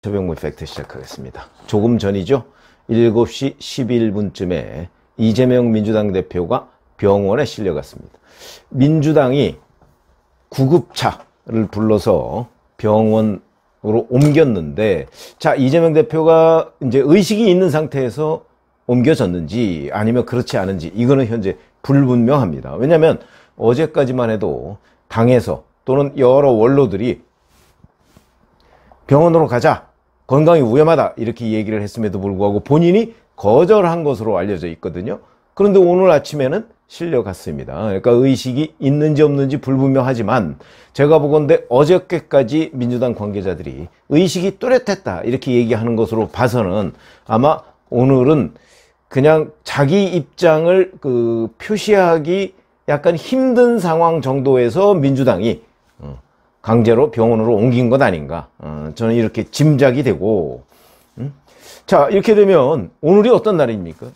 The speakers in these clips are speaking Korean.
최병무 팩트 시작하겠습니다. 조금 전이죠. 7시 11분쯤에 이재명 민주당 대표가 병원에 실려갔습니다. 민주당이 구급차를 불러서 병원으로 옮겼는데, 자, 이재명 대표가 이제 의식이 있는 상태에서 옮겨졌는지 아니면 그렇지 않은지 이거는 현재 불분명합니다. 왜냐하면 어제까지만 해도 당에서 또는 여러 원로들이 병원으로 가자, 건강이 위험하다 이렇게 얘기를 했음에도 불구하고 본인이 거절한 것으로 알려져 있거든요. 그런데 오늘 아침에는 실려갔습니다. 그러니까 의식이 있는지 없는지 불분명하지만 제가 보건대 어저께까지 민주당 관계자들이 의식이 뚜렷했다 이렇게 얘기하는 것으로 봐서는 아마 오늘은 그냥 자기 입장을 표시하기 약간 힘든 상황 정도에서 민주당이 강제로 병원으로 옮긴 것 아닌가, 저는 이렇게 짐작이 되고. 자, 이렇게 되면 오늘이 어떤 날입니까?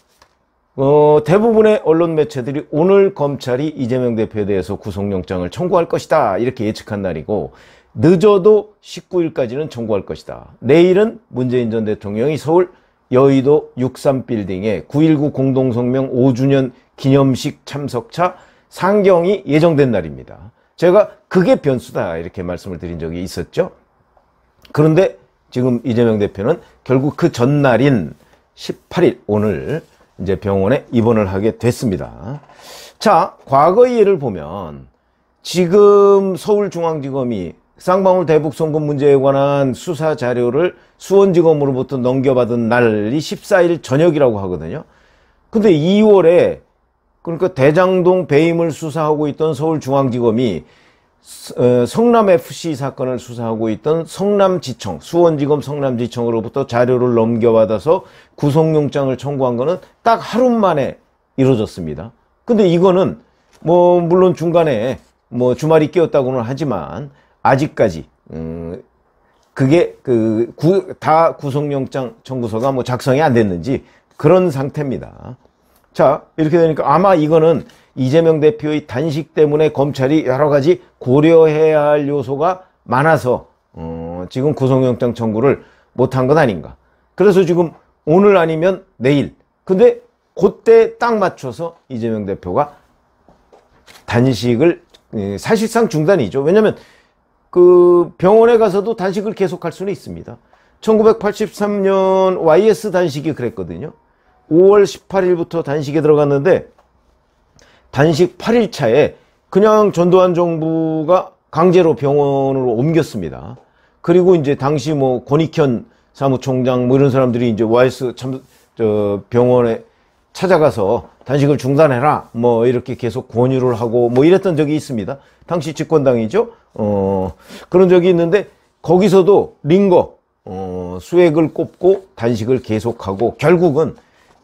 대부분의 언론 매체들이 오늘 검찰이 이재명 대표에 대해서 구속영장을 청구할 것이다 이렇게 예측한 날이고, 늦어도 19일까지는 청구할 것이다. 내일은 문재인 전 대통령이 서울 여의도 63빌딩에 9.19 공동성명 5주년 기념식 참석차 상경이 예정된 날입니다. 제가 그게 변수다 이렇게 말씀을 드린 적이 있었죠. 그런데 지금 이재명 대표는 결국 그 전날인 18일 오늘 이제 병원에 입원을 하게 됐습니다. 자, 과거의 예를 보면 지금 서울중앙지검이 쌍방울 대북 송금 문제에 관한 수사 자료를 수원지검으로부터 넘겨받은 날이 14일 저녁이라고 하거든요. 근데 2월에 그러니까 대장동 배임을 수사하고 있던 서울중앙지검이 성남FC 사건을 수사하고 있던 성남지청, 수원지검 성남지청으로부터 자료를 넘겨받아서 구속영장을 청구한 거는 딱 하루 만에 이루어졌습니다. 근데 이거는 물론 중간에 주말이 끼었다고는 하지만 아직까지 그게 다 구속영장 청구서가 작성이 안 됐는지 그런 상태입니다. 자, 이렇게 되니까 아마 이거는 이재명 대표의 단식 때문에 검찰이 여러 가지 고려해야 할 요소가 많아서 지금 구속영장 청구를 못한 것 아닌가. 그래서 지금 오늘 아니면 내일, 근데 그때 딱 맞춰서 이재명 대표가 단식을 사실상 중단이죠. 왜냐하면 병원에 가서도 단식을 계속할 수는 있습니다. 1983년 YS 단식이 그랬거든요. 5월 18일부터 단식에 들어갔는데 단식 8일차에 그냥 전두환 정부가 강제로 병원으로 옮겼습니다. 그리고 이제 당시 권익현 사무총장 이런 사람들이 이제 YS 병원에 찾아가서 단식을 중단해라 이렇게 계속 권유를 하고 이랬던 적이 있습니다. 당시 집권당이죠. 그런 적이 있는데 거기서도 링거 수액을 꼽고 단식을 계속하고 결국은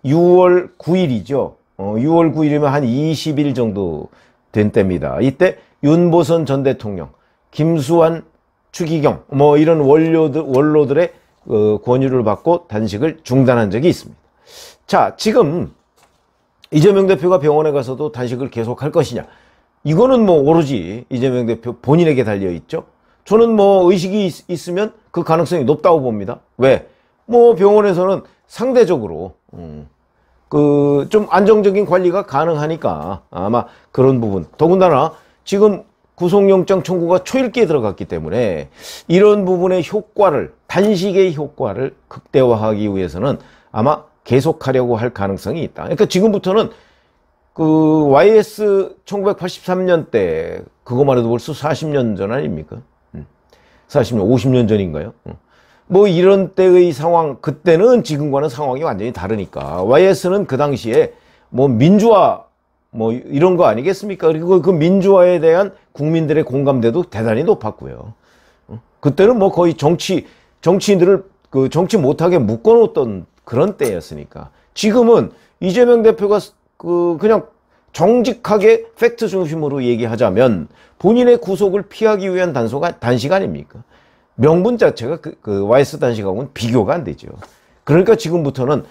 6월 9일이죠. 6월 9일이면 한 20일 정도 된 때입니다. 이때 윤보선 전 대통령, 김수환, 추기경 이런 원로들의 권유를 받고 단식을 중단한 적이 있습니다. 자, 지금 이재명 대표가 병원에 가서도 단식을 계속할 것이냐, 이거는 오로지 이재명 대표 본인에게 달려있죠. 저는 의식이 있으면 그 가능성이 높다고 봅니다. 왜? 병원에서는 상대적으로 좀 안정적인 관리가 가능하니까 아마 그런 부분. 더군다나 지금 구속영장 청구가 초읽기에 들어갔기 때문에 이런 부분의 효과를, 단식의 효과를 극대화하기 위해서는 아마 계속하려고 할 가능성이 있다. 그러니까 지금부터는 YS 1983년 때 그거만 해도 벌써 40년 전 아닙니까? 40년, 50년 전인가요? 이런 때의 상황, 그때는 지금과는 상황이 완전히 다르니까. YS는 그 당시에 민주화, 이런 거 아니겠습니까? 그리고 그 민주화에 대한 국민들의 공감대도 대단히 높았고요. 그때는 거의 정치인들을 정치 못하게 묶어놓던 그런 때였으니까. 지금은 이재명 대표가 그냥 정직하게 팩트 중심으로 얘기하자면 본인의 구속을 피하기 위한 단식 아닙니까? 명분 자체가 YS 단식하고는 비교가 안 되죠. 그러니까 지금부터는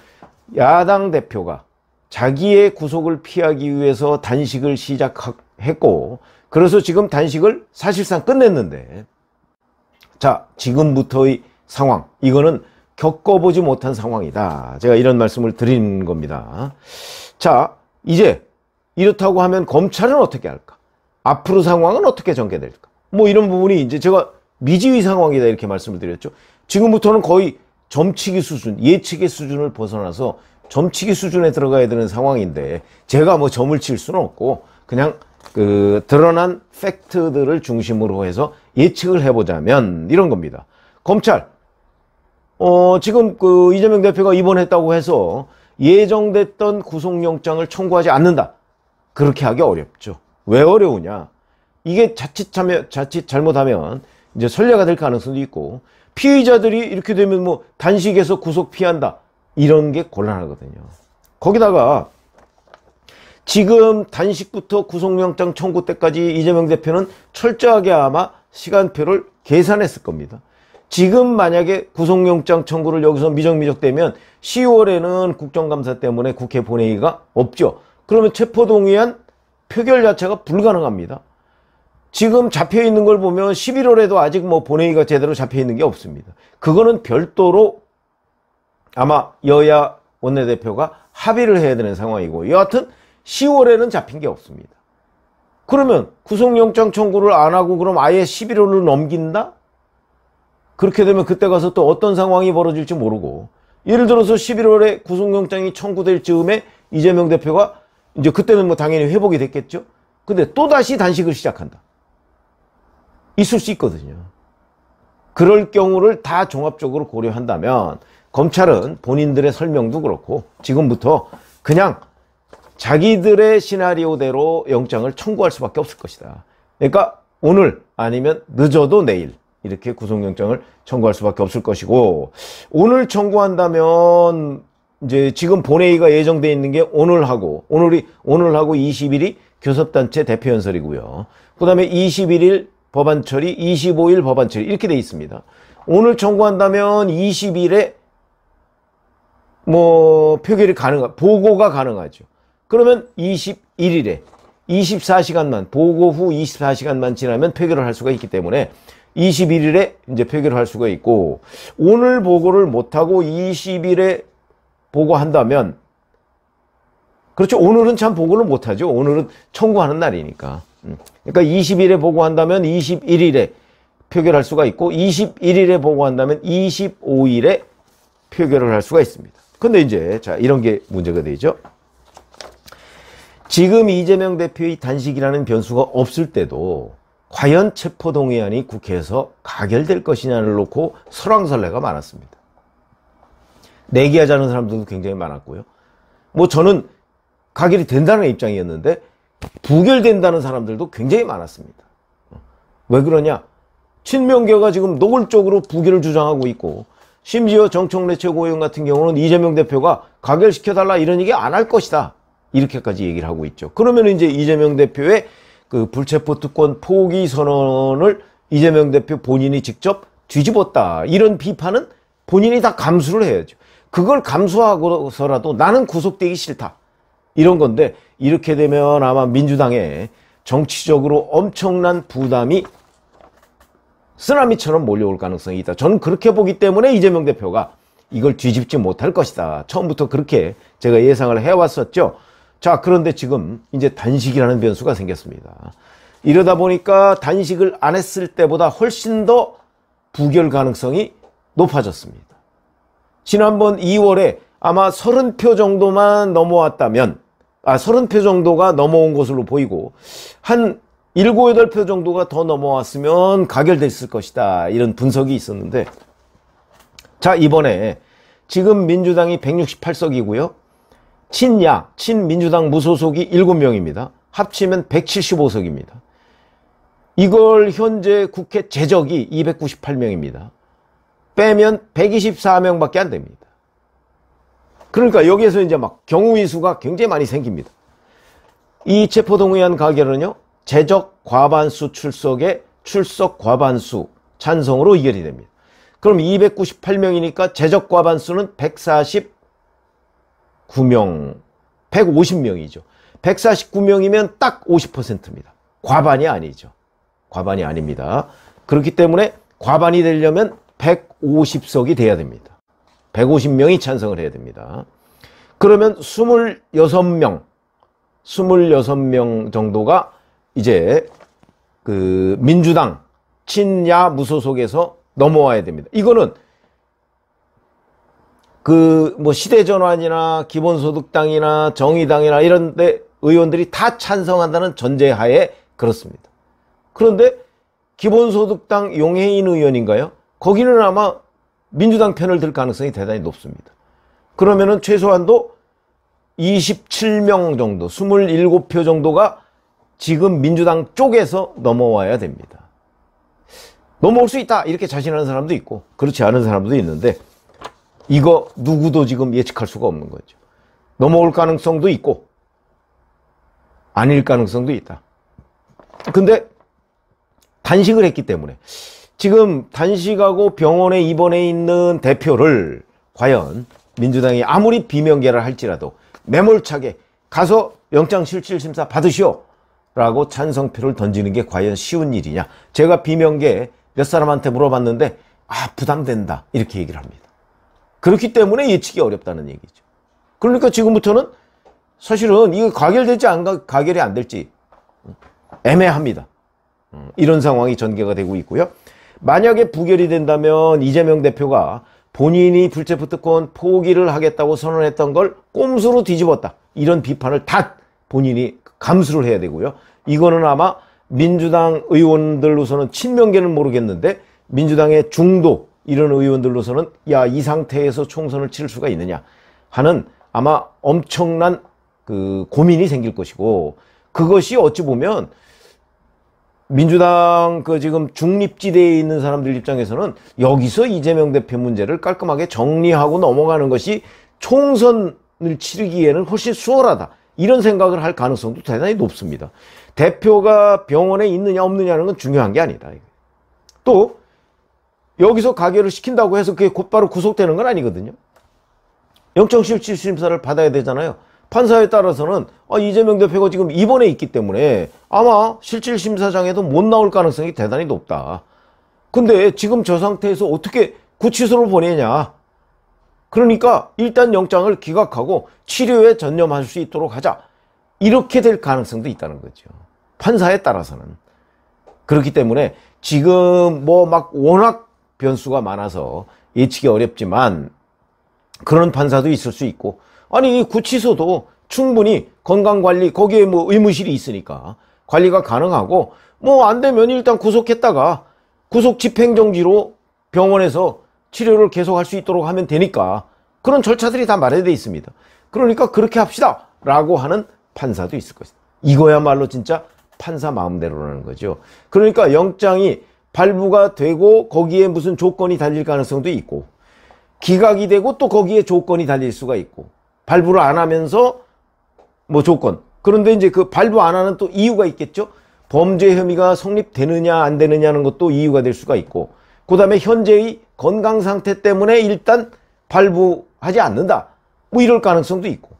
야당 대표가 자기의 구속을 피하기 위해서 단식을 시작했고, 그래서 지금 단식을 사실상 끝냈는데, 자, 지금부터의 상황, 이거는 겪어보지 못한 상황이다. 제가 이런 말씀을 드린 겁니다. 자, 이제 이렇다고 하면 검찰은 어떻게 할까? 앞으로 상황은 어떻게 전개될까? 뭐 이런 부분이 이제 제가 미지의 상황이다 이렇게 말씀을 드렸죠. 지금부터는 거의 점치기 수준, 예측의 수준을 벗어나서 점치기 수준에 들어가야 되는 상황인데 제가 뭐 점을 칠 수는 없고 그냥 그 드러난 팩트들을 중심으로 해서 예측을 해보자면 이런 겁니다. 검찰, 지금 그 이재명 대표가 입원했다고 해서 예정됐던 구속영장을 청구하지 않는다. 그렇게 하기 어렵죠. 왜 어려우냐? 이게 자칫 잘못하면 이제 선례가 될 가능성도 있고 피의자들이 이렇게 되면 뭐 단식에서 구속 피한다. 이런 게 곤란하거든요. 거기다가 지금 단식부터 구속영장 청구 때까지 이재명 대표는 철저하게 아마 시간표를 계산했을 겁니다. 지금 만약에 구속영장 청구를 여기서 미적미적되면 10월에는 국정감사 때문에 국회 본회의가 없죠. 그러면 체포동의안 표결 자체가 불가능합니다. 지금 잡혀있는 걸 보면 11월에도 아직 뭐 본회의가 제대로 잡혀있는 게 없습니다. 그거는 별도로 아마 여야 원내대표가 합의를 해야 되는 상황이고 여하튼 10월에는 잡힌 게 없습니다. 그러면 구속영장 청구를 안 하고 그럼 아예 11월을 넘긴다? 그렇게 되면 그때 가서 또 어떤 상황이 벌어질지 모르고 예를 들어서 11월에 구속영장이 청구될 즈음에 이재명 대표가 이제 그때는 뭐 당연히 회복이 됐겠죠. 근데 또다시 단식을 시작한다. 있을 수 있거든요. 그럴 경우를 다 종합적으로 고려한다면 검찰은 본인들의 설명도 그렇고 지금부터 그냥 자기들의 시나리오대로 영장을 청구할 수밖에 없을 것이다. 그러니까 오늘 아니면 늦어도 내일 이렇게 구속영장을 청구할 수밖에 없을 것이고 오늘 청구한다면 이제 지금 본회의가 예정되어 있는 게 오늘하고 20일이 교섭단체 대표연설이고요. 그 다음에 21일 법안 처리, 25일 법안 처리 이렇게 돼 있습니다. 오늘 청구한다면 20일에 뭐 표결이 보고가 가능하죠. 그러면 21일에 24시간만 보고 후 24시간만 지나면 표결을 할 수가 있기 때문에 21일에 이제 표결을 할 수가 있고 오늘 보고를 못하고 20일에 보고한다면 그렇죠. 오늘은 참 보고를 못하죠. 오늘은 청구하는 날이니까. 그러니까 20일에 보고한다면 21일에 표결할 수가 있고 21일에 보고한다면 25일에 표결을 할 수가 있습니다. 근데 이제 자 이런 게 문제가 되죠. 지금 이재명 대표의 단식이라는 변수가 없을 때도 과연 체포동의안이 국회에서 가결될 것이냐를 놓고 설왕설래가 많았습니다. 내기하자는 사람들도 굉장히 많았고요. 뭐 저는 가결이 된다는 입장이었는데 부결된다는 사람들도 굉장히 많았습니다. 왜 그러냐? 친명계가 지금 노골적으로 부결을 주장하고 있고 심지어 정청래 최고위원 같은 경우는 이재명 대표가 가결시켜달라 이런 얘기 안 할 것이다. 이렇게까지 얘기를 하고 있죠. 그러면 이제 이재명 대표의 그 불체포 특권 포기 선언을 이재명 대표 본인이 직접 뒤집었다. 이런 비판은 본인이 다 감수를 해야죠. 그걸 감수하고서라도 나는 구속되기 싫다. 이런 건데 이렇게 되면 아마 민주당에 정치적으로 엄청난 부담이 쓰나미처럼 몰려올 가능성이 있다. 저는 그렇게 보기 때문에 이재명 대표가 이걸 뒤집지 못할 것이다. 처음부터 그렇게 제가 예상을 해왔었죠. 자, 그런데 지금 이제 단식이라는 변수가 생겼습니다. 이러다 보니까 단식을 안 했을 때보다 훨씬 더 부결 가능성이 높아졌습니다. 지난번 2월에 아마 30표 정도만 넘어왔다면 30표 정도가 넘어온 것으로 보이고 한 7, 8표 정도가 더 넘어왔으면 가결됐을 것이다. 이런 분석이 있었는데 자, 이번에 지금 민주당이 168석이고요. 친민주당 무소속이 7명입니다. 합치면 175석입니다. 이걸 현재 국회 재적이 298명입니다. 빼면 124명밖에 안 됩니다. 그러니까 여기에서 이제 막 경우의 수가 굉장히 많이 생깁니다. 이 체포동의안 가결은요, 재적 과반수 출석의 출석 과반수 찬성으로 의결이 됩니다. 그럼 298명이니까 재적 과반수는 149명, 150명이죠. 149명이면 딱 50%입니다. 과반이 아니죠. 과반이 아닙니다. 그렇기 때문에 과반이 되려면 150석이 돼야 됩니다. 150명이 찬성을 해야 됩니다. 그러면 26명 정도가 이제 그 민주당 친야 무소속에서 넘어와야 됩니다. 이거는 그 뭐 시대전환이나 기본소득당이나 정의당이나 이런 데 의원들이 다 찬성한다는 전제하에 그렇습니다. 그런데 기본소득당 용해인 의원인가요? 거기는 아마 민주당 편을 들 가능성이 대단히 높습니다. 그러면은 최소한도 27명 정도, 27표 정도가 지금 민주당 쪽에서 넘어와야 됩니다. 넘어올 수 있다 이렇게 자신하는 사람도 있고 그렇지 않은 사람도 있는데 이거 누구도 지금 예측할 수가 없는 거죠. 넘어올 가능성도 있고 아닐 가능성도 있다. 근데 단식을 했기 때문에 지금 단식하고 병원에 입원해 있는 대표를 과연 민주당이 아무리 비명계를 할지라도 매몰차게 가서 영장실질심사 받으시오 라고 찬성표를 던지는 게 과연 쉬운 일이냐. 제가 비명계 몇 사람한테 물어봤는데 부담된다 이렇게 얘기를 합니다. 그렇기 때문에 예측이 어렵다는 얘기죠. 그러니까 지금부터는 사실은 이거 가결될지 가결이 안 될지 애매합니다. 이런 상황이 전개가 되고 있고요. 만약에 부결이 된다면 이재명 대표가 본인이 불체포 특권 포기를 하겠다고 선언했던 걸 꼼수로 뒤집었다. 이런 비판을 다 본인이 감수를 해야 되고요. 이거는 아마 민주당 의원들로서는 친명계는 모르겠는데 민주당의 중도 이런 의원들로서는 이 상태에서 총선을 치를 수가 있느냐 하는 아마 엄청난 그 고민이 생길 것이고 그것이 어찌 보면 민주당 그 지금 중립지대에 있는 사람들 입장에서는 여기서 이재명 대표 문제를 깔끔하게 정리하고 넘어가는 것이 총선을 치르기에는 훨씬 수월하다. 이런 생각을 할 가능성도 대단히 높습니다. 대표가 병원에 있느냐 없느냐는 건 중요한 게 아니다. 또 여기서 가결을 시킨다고 해서 그게 곧바로 구속되는 건 아니거든요. 영장실질심사를 받아야 되잖아요. 판사에 따라서는 이재명 대표가 지금 입원해 있기 때문에 아마 실질심사장에도 못 나올 가능성이 대단히 높다. 근데 지금 저 상태에서 어떻게 구치소로 보내냐. 그러니까 일단 영장을 기각하고 치료에 전념할 수 있도록 하자. 이렇게 될 가능성도 있다는 거죠. 판사에 따라서는. 그렇기 때문에 지금 뭐 막 워낙 변수가 많아서 예측이 어렵지만 그런 판사도 있을 수 있고 아니 구치소도 충분히 건강관리 거기에 뭐 의무실이 있으니까 관리가 가능하고 뭐 안 되면 일단 구속했다가 구속 집행정지로 병원에서 치료를 계속할 수 있도록 하면 되니까 그런 절차들이 다 마련되어 있습니다. 그러니까 그렇게 합시다 라고 하는 판사도 있을 것이다. 이거야말로 진짜 판사 마음대로라는 거죠. 그러니까 영장이 발부가 되고 거기에 무슨 조건이 달릴 가능성도 있고 기각이 되고 또 거기에 조건이 달릴 수가 있고 발부를 안 하면서 뭐 조건 그런데 이제 그 발부 안 하는 또 이유가 있겠죠. 범죄 혐의가 성립되느냐 안 되느냐는 것도 이유가 될 수가 있고 그 다음에 현재의 건강 상태 때문에 일단 발부하지 않는다 뭐 이럴 가능성도 있고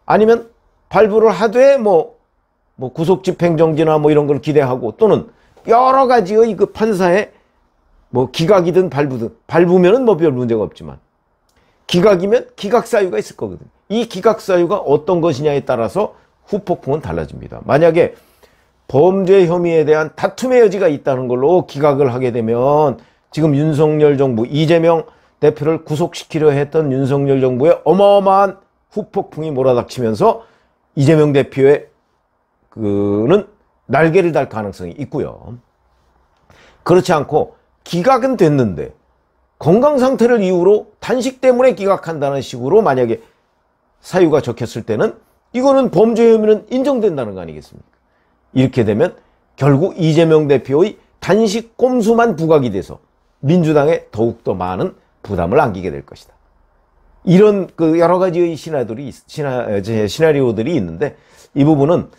아니면 발부를 하되 뭐 구속 집행정지나 뭐 이런 걸 기대하고 또는 여러 가지의 그 판사의 뭐 기각이든 발부든 발부면은 뭐 별 문제가 없지만 기각이면 기각 사유가 있을 거거든. 이 기각 사유가 어떤 것이냐에 따라서 후폭풍은 달라집니다. 만약에 범죄 혐의에 대한 다툼의 여지가 있다는 걸로 기각을 하게 되면 지금 윤석열 정부 이재명 대표를 구속시키려 했던 윤석열 정부의 어마어마한 후폭풍이 몰아닥치면서 이재명 대표의 그는 날개를 달 가능성이 있고요. 그렇지 않고 기각은 됐는데 건강 상태를 이유로 단식 때문에 기각한다는 식으로 만약에 사유가 적혔을 때는 이거는 범죄 혐의는 인정된다는 거 아니겠습니까? 이렇게 되면 결국 이재명 대표의 단식 꼼수만 부각이 돼서 민주당에 더욱더 많은 부담을 안기게 될 것이다. 이런 그 여러 가지의 시나리오들이 있는데 이 부분은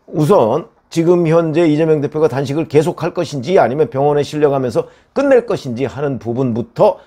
우선 지금 현재 이재명 대표가 단식을 계속할 것인지 아니면 병원에 실려가면서 끝낼 것인지 하는 부분부터